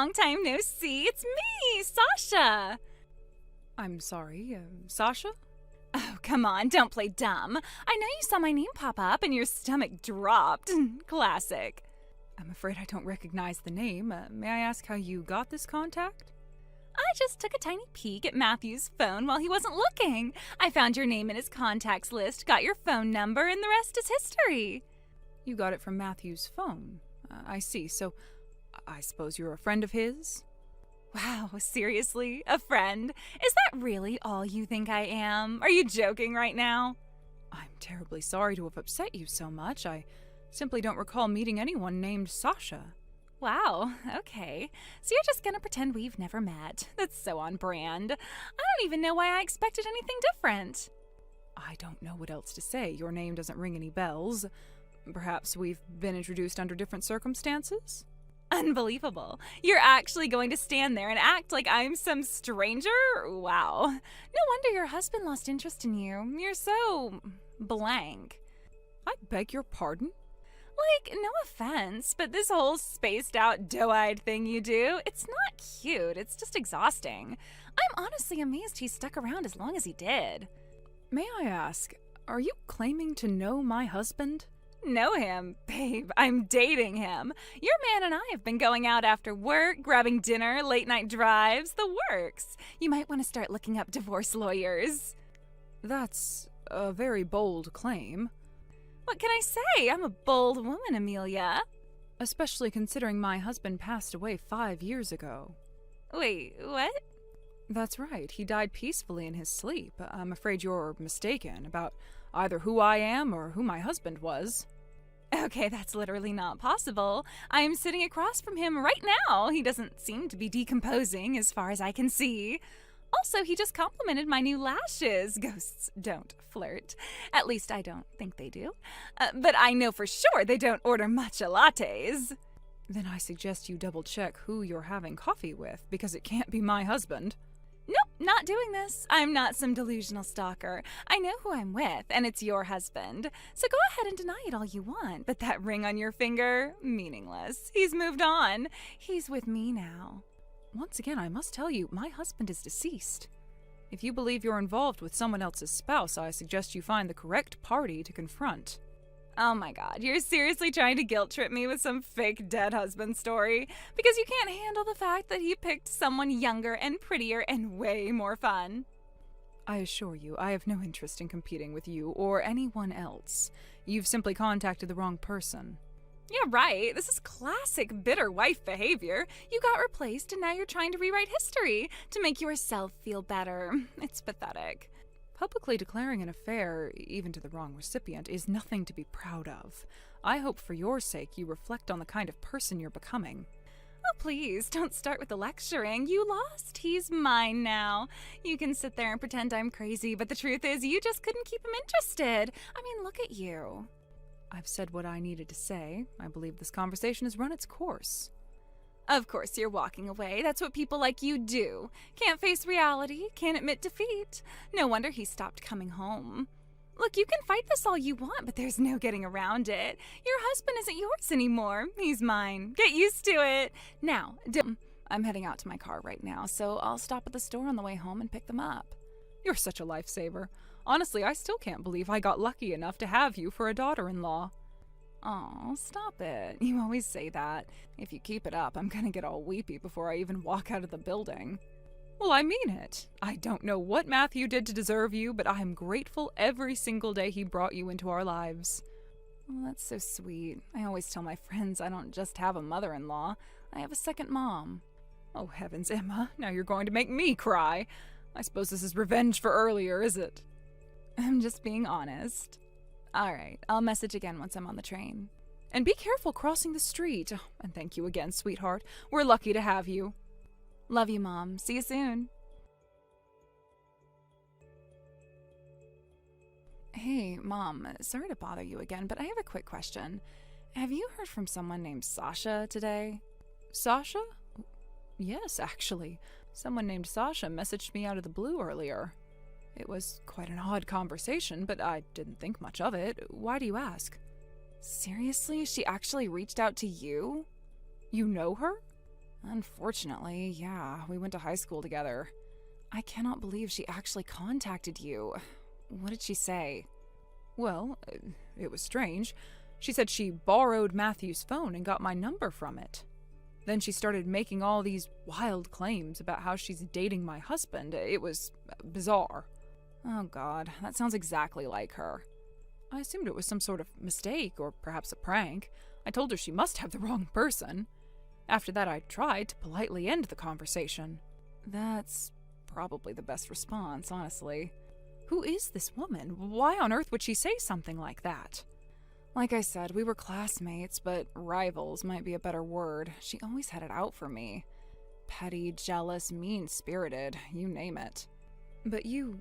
long time no see. It's me, Sasha. I'm sorry, Sasha? Oh, come on, don't play dumb. I know you saw my name pop up and your stomach dropped. Classic. I'm afraid I don't recognize the name. May I ask how you got this contact? I just took a tiny peek at Matthew's phone while he wasn't looking. I found your name in his contacts list, got your phone number, and the rest is history. You got it from Matthew's phone. I see. So, I suppose you're a friend of his? Wow, seriously? A friend? Is that really all you think I am? Are you joking right now? I'm terribly sorry to have upset you so much. I simply don't recall meeting anyone named Sasha. Wow, okay. So you're just gonna pretend we've never met. That's so on brand. I don't even know why I expected anything different. I don't know what else to say. Your name doesn't ring any bells. Perhaps we've been introduced under different circumstances? Unbelievable. You're actually going to stand there and act like I'm some stranger? Wow. No wonder your husband lost interest in you. You're so blank. I beg your pardon? Like, no offense, but this whole spaced out, doe-eyed thing you do, it's not cute. It's just exhausting. I'm honestly amazed he stuck around as long as he did. May I ask, are you claiming to know my husband? Know him? Babe, I'm dating him. Your man and I have been going out after work, grabbing dinner, late night drives, the works. You might want to start looking up divorce lawyers. That's a very bold claim. What can I say? I'm a bold woman, Amelia. Especially considering my husband passed away 5 years ago. Wait, what? That's right. He died peacefully in his sleep. I'm afraid you're mistaken about either who I am or who my husband was. Okay, that's literally not possible. I am sitting across from him right now. He doesn't seem to be decomposing as far as I can see. Also, he just complimented my new lashes. Ghosts don't flirt. At least I don't think they do. But I know for sure they don't order matcha lattes. Then I suggest you double check who you're having coffee with, because it can't be my husband. Nope, not doing this. I'm not some delusional stalker. I know who I'm with, and it's your husband. So go ahead and deny it all you want, but that ring on your finger, meaningless. He's moved on. He's with me now. Once again, I must tell you, my husband is deceased. If you believe you're involved with someone else's spouse, I suggest you find the correct party to confront. Oh my god, you're seriously trying to guilt trip me with some fake dead husband story? Because you can't handle the fact that he picked someone younger and prettier and way more fun. I assure you, I have no interest in competing with you or anyone else. You've simply contacted the wrong person. Yeah, right. This is classic bitter wife behavior. You got replaced and now you're trying to rewrite history to make yourself feel better. It's pathetic. Publicly declaring an affair, even to the wrong recipient, is nothing to be proud of. I hope for your sake you reflect on the kind of person you're becoming. Oh, please, don't start with the lecturing. You lost. He's mine now. You can sit there and pretend I'm crazy, but the truth is you just couldn't keep him interested. I mean, look at you. I've said what I needed to say. I believe this conversation has run its course. Of course you're walking away. That's what people like you do. Can't face reality, can't admit defeat. No wonder he stopped coming home. Look, you can fight this all you want, but there's no getting around it. Your husband isn't yours anymore. He's mine. Get used to it. Now, I'm heading out to my car right now, so I'll stop at the store on the way home and pick them up. You're such a lifesaver. Honestly, I still can't believe I got lucky enough to have you for a daughter-in-law. Aw, stop it. You always say that. If you keep it up, I'm gonna get all weepy before I even walk out of the building. Well, I mean it. I don't know what Matthew did to deserve you, but I'm grateful every single day he brought you into our lives. Well, that's so sweet. I always tell my friends I don't just have a mother-in-law. I have a second mom. Oh, heavens, Emma. Now you're going to make me cry. I suppose this is revenge for earlier, is it? I'm just being honest. All right, I'll message again once I'm on the train. And be careful crossing the street. Oh, and thank you again, sweetheart. We're lucky to have you. Love you, Mom. See you soon. Hey, Mom. Sorry to bother you again, but I have a quick question. Have you heard from someone named Sasha today? Sasha? Yes, actually. Someone named Sasha messaged me out of the blue earlier. It was quite an odd conversation, but I didn't think much of it. Why do you ask? Seriously? She actually reached out to you? You know her? Unfortunately, yeah, we went to high school together. I cannot believe she actually contacted you. What did she say? Well, it was strange. She said she borrowed Matthew's phone and got my number from it. Then she started making all these wild claims about how she's dating my husband. It was bizarre. Oh God, that sounds exactly like her. I assumed it was some sort of mistake or perhaps a prank. I told her she must have the wrong person. After that, I tried to politely end the conversation. That's probably the best response, honestly. Who is this woman? Why on earth would she say something like that? Like I said, we were classmates, but rivals might be a better word. She always had it out for me. Petty, jealous, mean-spirited, you name it. But you...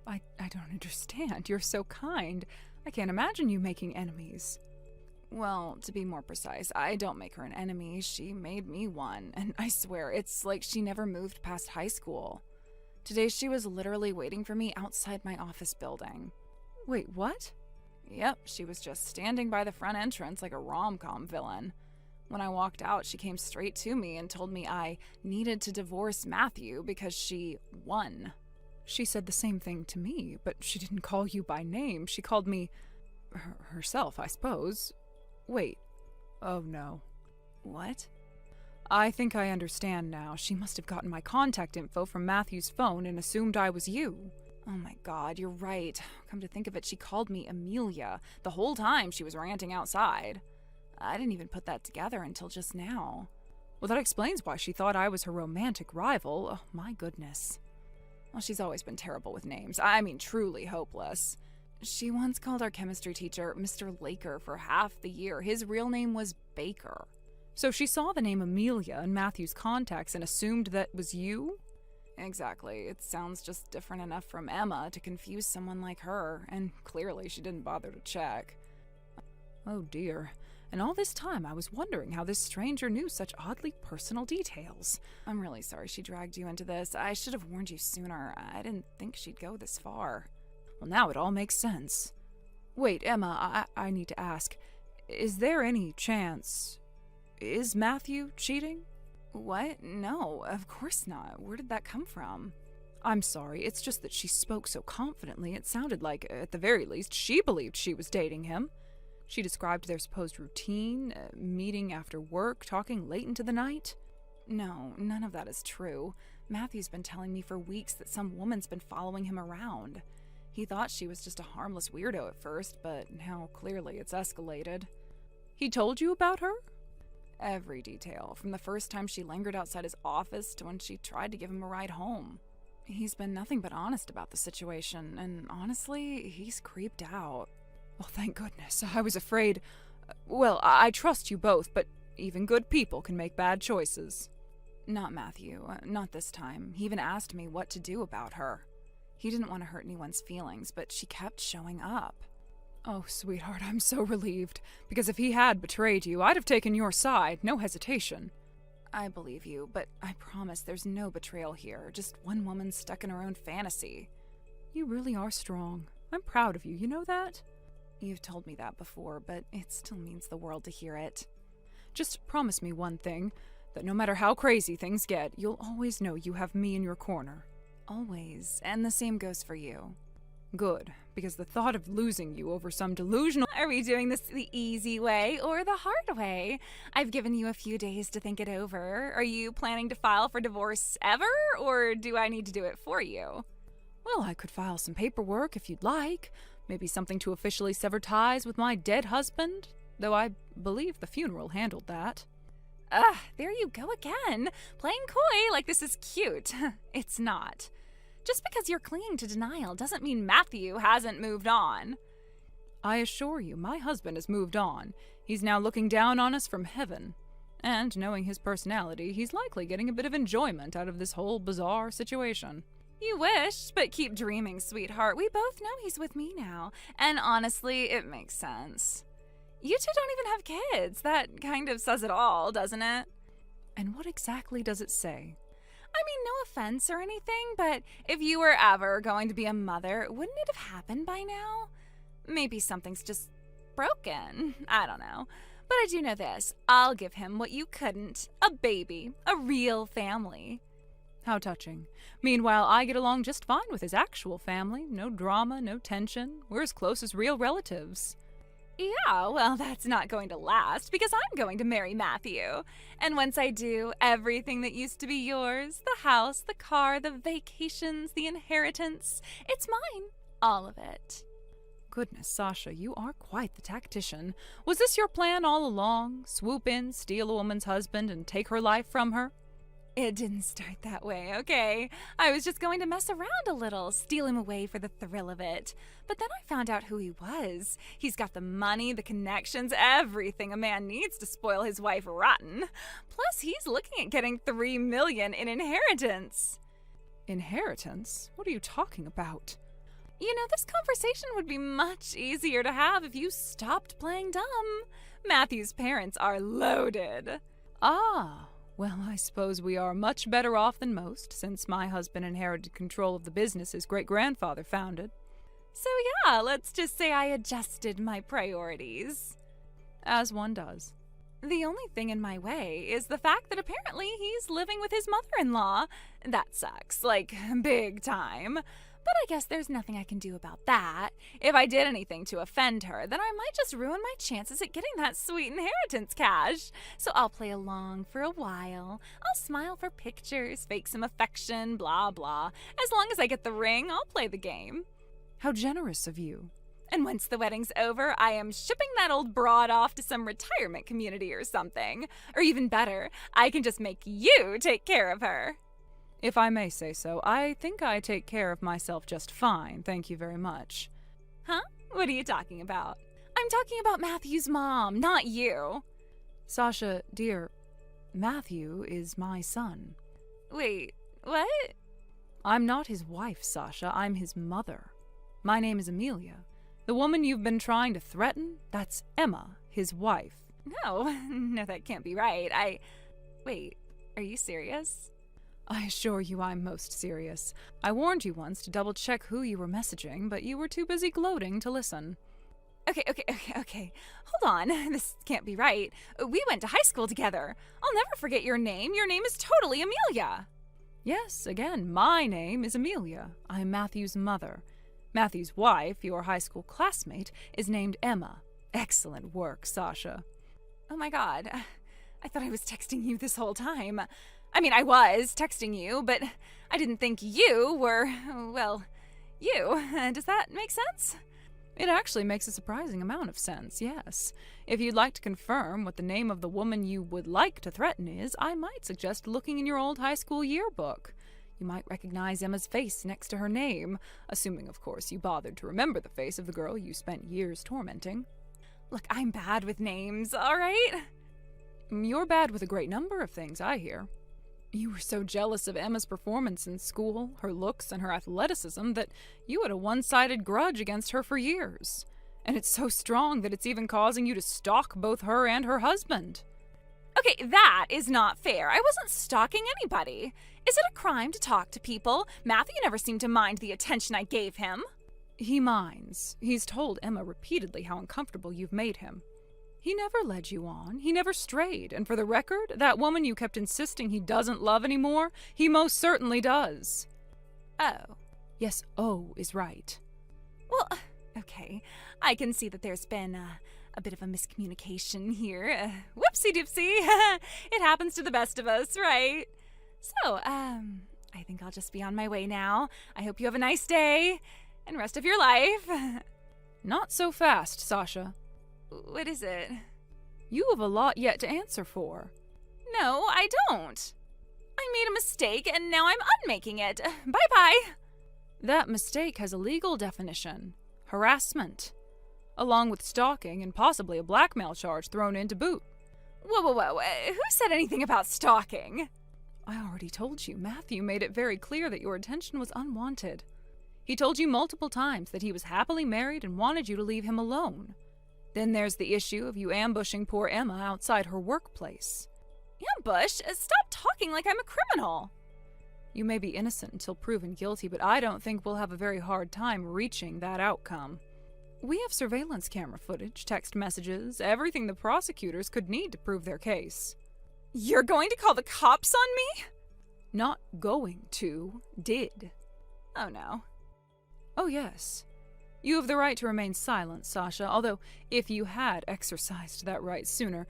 I don't understand. You're so kind. I can't imagine you making enemies. Well, to be more precise, I don't make her an enemy. She made me one. And I swear, it's like she never moved past high school. Today she was literally waiting for me outside my office building. Wait, what? Yep, she was just standing by the front entrance like a rom-com villain. When I walked out, she came straight to me and told me I needed to divorce Matthew because she won. She said the same thing to me, but she didn't call you by name. She called me... herself, I suppose. Wait. Oh, no. What? I think I understand now. She must have gotten my contact info from Matthew's phone and assumed I was you. Oh my God, you're right. Come to think of it, she called me Amelia the whole time she was ranting outside. I didn't even put that together until just now. Well, that explains why she thought I was her romantic rival. Oh, my goodness. Well, she's always been terrible with names. I mean, truly hopeless. She once called our chemistry teacher Mr. Laker for half the year. His real name was Baker. So she saw the name Amelia in Matthew's contacts and assumed that was you? Exactly. It sounds just different enough from Emma to confuse someone like her, and clearly she didn't bother to check. Oh dear. And all this time I was wondering how this stranger knew such oddly personal details. I'm really sorry she dragged you into this. I should have warned you sooner. I didn't think she'd go this far. Well, now it all makes sense. Wait, Emma, I need to ask. Is there any chance... Is Matthew cheating? What? No, of course not. Where did that come from? I'm sorry, it's just that she spoke so confidently it sounded like, at the very least, she believed she was dating him. She described their supposed routine, meeting after work, talking late into the night. No, none of that is true. Matthew's been telling me for weeks that some woman's been following him around. He thought she was just a harmless weirdo at first, but now clearly it's escalated. He told you about her? Every detail, from the first time she lingered outside his office to when she tried to give him a ride home. He's been nothing but honest about the situation, and honestly, he's creeped out. Well, thank goodness. I was afraid... Well, I trust you both, but even good people can make bad choices. Not Matthew. Not this time. He even asked me what to do about her. He didn't want to hurt anyone's feelings, but she kept showing up. Oh, sweetheart, I'm so relieved, because if he had betrayed you, I'd have taken your side, no hesitation. I believe you, but I promise there's no betrayal here, just one woman stuck in her own fantasy. You really are strong. I'm proud of you, you know that? You've told me that before, but it still means the world to hear it. Just promise me one thing, that no matter how crazy things get, you'll always know you have me in your corner. Always, and the same goes for you. Good, because the thought of losing you over some delusional... Are we doing this the easy way or the hard way? I've given you a few days to think it over. Are you planning to file for divorce ever, or do I need to do it for you? Well, I could file some paperwork if you'd like. Maybe something to officially sever ties with my dead husband, though I believe the funeral handled that. There you go again. Playing coy like this is cute. It's not. Just because you're clinging to denial doesn't mean Matthew hasn't moved on. I assure you, my husband has moved on. He's now looking down on us from heaven. And knowing his personality, he's likely getting a bit of enjoyment out of this whole bizarre situation. You wish, but keep dreaming, sweetheart. We both know he's with me now. And honestly, it makes sense. You two don't even have kids. That kind of says it all, doesn't it? And what exactly does it say? I mean, no offense or anything, but if you were ever going to be a mother, wouldn't it have happened by now? Maybe something's just broken. I don't know. But I do know this. I'll give him what you couldn't. A baby. A real family. How touching. Meanwhile, I get along just fine with his actual family. No drama, no tension. We're as close as real relatives. Yeah, well, that's not going to last because I'm going to marry Matthew. And once I do, everything that used to be yours, the house, the car, the vacations, the inheritance, it's mine. All of it. Goodness, Sasha, you are quite the tactician. Was this your plan all along? Swoop in, steal a woman's husband, and take her life from her? It didn't start that way, okay? I was just going to mess around a little, steal him away for the thrill of it. But then I found out who he was. He's got the money, the connections, everything a man needs to spoil his wife rotten. Plus, he's looking at getting $3 million in inheritance. Inheritance? What are you talking about? You know, this conversation would be much easier to have if you stopped playing dumb. Matthew's parents are loaded. Ah, well, I suppose we are much better off than most, since my husband inherited control of the business his great-grandfather founded. So yeah, let's just say I adjusted my priorities. As one does. The only thing in my way is the fact that apparently he's living with his mother-in-law. That sucks, like, big time. But I guess there's nothing I can do about that. If I did anything to offend her, then I might just ruin my chances at getting that sweet inheritance cash. So I'll play along for a while. I'll smile for pictures, fake some affection, blah blah. As long as I get the ring, I'll play the game. How generous of you. And once the wedding's over, I am shipping that old broad off to some retirement community or something. Or even better, I can just make you take care of her. If I may say so, I think I take care of myself just fine, thank you very much. Huh? What are you talking about? I'm talking about Matthew's mom, not you. Sasha, dear, Matthew is my son. Wait, what? I'm not his wife, Sasha, I'm his mother. My name is Amelia. The woman you've been trying to threaten, that's Emma, his wife. No, that can't be right. Wait, are you serious? I assure you I'm most serious. I warned you once to double-check who you were messaging, but you were too busy gloating to listen. Okay. Hold on. This can't be right. We went to high school together. I'll never forget your name. Your name is totally Amelia. Yes, again, my name is Amelia. I'm Matthew's mother. Matthew's wife, your high school classmate, is named Emma. Excellent work, Sasha. Oh my god. I thought I was texting you this whole time. I mean, I was texting you, but I didn't think you were, well, you. Does that make sense? It actually makes a surprising amount of sense, yes. If you'd like to confirm what the name of the woman you would like to threaten is, I might suggest looking in your old high school yearbook. You might recognize Emma's face next to her name, assuming, of course, you bothered to remember the face of the girl you spent years tormenting. Look, I'm bad with names, all right? You're bad with a great number of things, I hear. You were so jealous of Emma's performance in school, her looks, and her athleticism that you had a one-sided grudge against her for years. And it's so strong that it's even causing you to stalk both her and her husband. Okay, that is not fair. I wasn't stalking anybody. Is it a crime to talk to people? Matthew never seemed to mind the attention I gave him. He minds. He's told Emma repeatedly how uncomfortable you've made him. He never led you on. He never strayed. And for the record, that woman you kept insisting he doesn't love anymore, he most certainly does. Oh. Yes, oh is right. Well, okay. I can see that there's been a bit of a miscommunication here. Whoopsie-doopsie. It happens to the best of us, right? So, I think I'll just be on my way now. I hope you have a nice day and rest of your life. Not so fast, Sasha. What is it? You have a lot yet to answer for. No, I don't. I made a mistake and now I'm unmaking it. Bye-bye. That mistake has a legal definition. Harassment. Along with stalking and possibly a blackmail charge thrown in to boot. Whoa. Who said anything about stalking? I already told you. Matthew made it very clear that your attention was unwanted. He told you multiple times that he was happily married and wanted you to leave him alone. Then there's the issue of you ambushing poor Emma outside her workplace. Ambush? Stop talking like I'm a criminal. You may be innocent until proven guilty, but I don't think we'll have a very hard time reaching that outcome. We have surveillance camera footage, text messages, everything the prosecutors could need to prove their case. You're going to call the cops on me? Not going to, did. Oh no. Oh yes. You have the right to remain silent, Sasha, although if you had exercised that right sooner,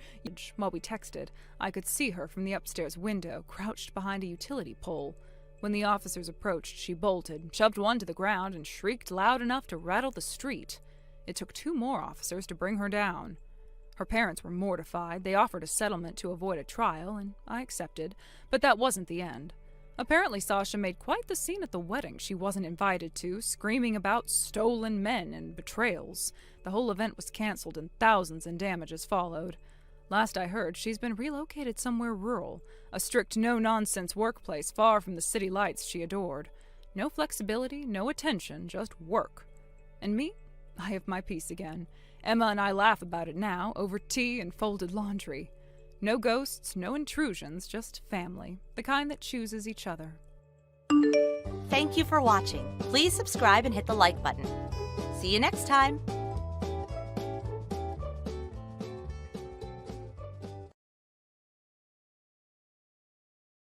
while we texted, I could see her from the upstairs window, crouched behind a utility pole. When the officers approached, she bolted, shoved one to the ground, and shrieked loud enough to rattle the street. It took 2 more officers to bring her down. Her parents were mortified. They offered a settlement to avoid a trial, and I accepted, but that wasn't the end. Apparently, Sasha made quite the scene at the wedding she wasn't invited to, screaming about stolen men and betrayals. The whole event was canceled and thousands in damages followed. Last I heard, she's been relocated somewhere rural, a strict no-nonsense workplace far from the city lights she adored. No flexibility, no attention, just work. And me? I have my peace again. Emma and I laugh about it now, over tea and folded laundry. No ghosts, no intrusions, just family, the kind that chooses each other. Thank you for watching. Please subscribe and hit the like button. See you next time.